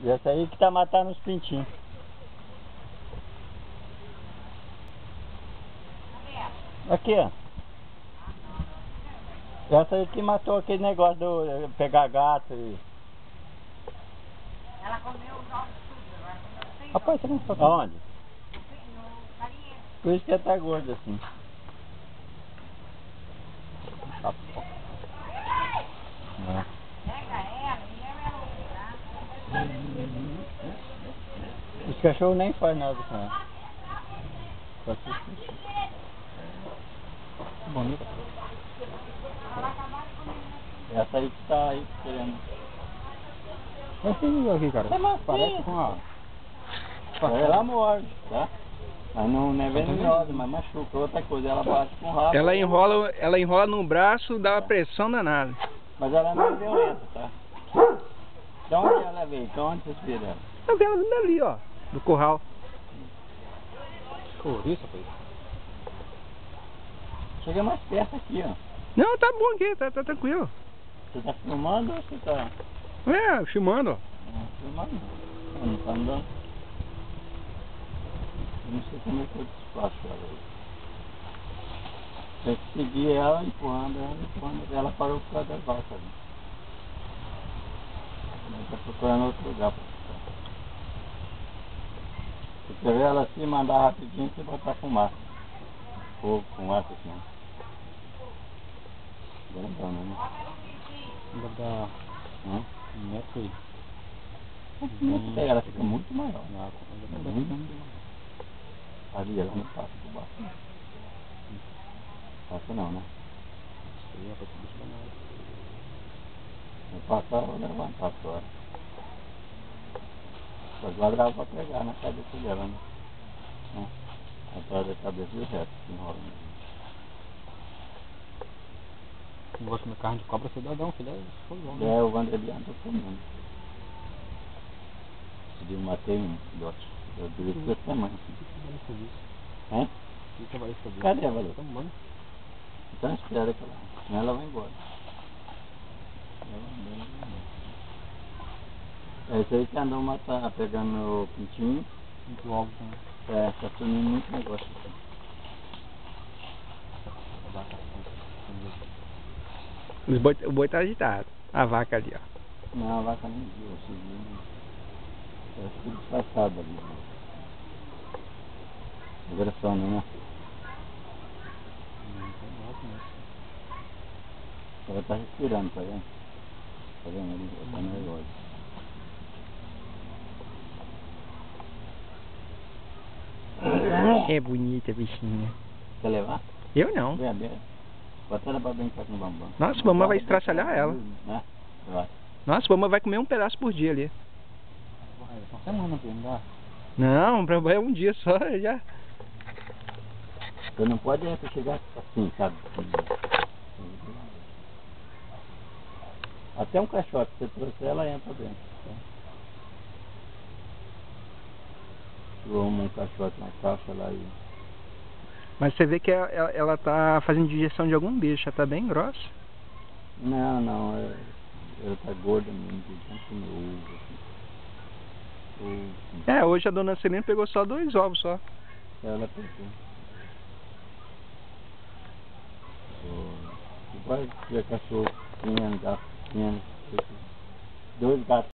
E essa aí que tá matando os pintinhos. Aqui, ó. Essa aí que matou aquele negócio do pegar gato e... Ela comeu os ovos tudo, agora comeu 6 ovos. Rapaz, você não sabe. Aonde? No galinheiro. Por isso que ela tá gorda assim. Pega ela e leva ela no Os cachorros nem fazem nada com ela. Só assiste. Bonita. Essa aí que tá aí querendo. Esse vídeo aqui, cara, parece com a... Ela morde, tá? Mas não é venenosa, mas machuca. Outra coisa, ela bate com o rabo. Ela enrola no braço, dá uma pressão danada. Mas ela não é violenta, tá? De onde ela veio? De onde vocês viram ela? Eu vi ela vindo ali, ó, do curral. Isso, rapaz. Chega mais perto aqui, ó. Não, tá bom aqui, tá tranquilo. Você tá filmando ou você tá... É, filmando, ó. Filmando? Não tá andando. Eu não sei como é que eu despacho ela aí. Tem que seguir ela, empurrando. Ela parou por causa das vacas ali. Ela tá procurando outro lugar pra ficar. Se você ver ela assim, mandar rapidinho, você botar fumaça. Fogo, fumaça assim. Grandão, né? Deve dar Hã? 1 metro e... Ela fica muito maior. Não, Muito maior. Ali, ela não passa por baixo. Passa não, né? sei, rapaz, que bicho danado. Não passar, eu vou levantar fora. Agora ela vai pegar na cabeça dela, né? Atrás da cabeça e o resto se enrola. Não gosto de comer carne de cobra, você dá um filé, foi bom, né? É, o Vanderlei andou comendo. Esse dia eu matei um filhote. Eu durei 2 semanas. Hã? Cadê a Valor? Então espera que ela... Senão ela vai embora. É esse aí que andou matando, pegando o pintinho. Muito óbvio, né? É, tá sumindo muito negócio aqui. O boi tá agitado. A vaca ali, ó. Não, a vaca nem viu, eu segui. Parece tudo disfarçado ali. Agora só, né? Ela tá respirando, tá vendo? Tá vendo ali? Ela tá nervosa. É bonita a bichinha. Quer levar? Eu não. Vem, vem. Bota ela pra brincar com o bambam. Nossa, a mamãe vai estraçalhar ela. Né? Vai. Nossa, a mamãe vai comer um pedaço por dia ali. Uma semana pra andar. Não, pra é um dia só, já. Você não pode chegar assim, sabe? Até um caixote, se você trouxer, ela entra dentro. Tá? Eu amo um caixote na caixa lá e... Mas você vê que ela tá fazendo digestão de algum bicho, ela tá bem grossa. Não, ela tá gorda mesmo, de tanto comer ovo. É, hoje a dona Celina pegou só 2 ovos só. Ela pegou. Igual se tiver cachorro pequeno, gato pequeno, 2 gatos.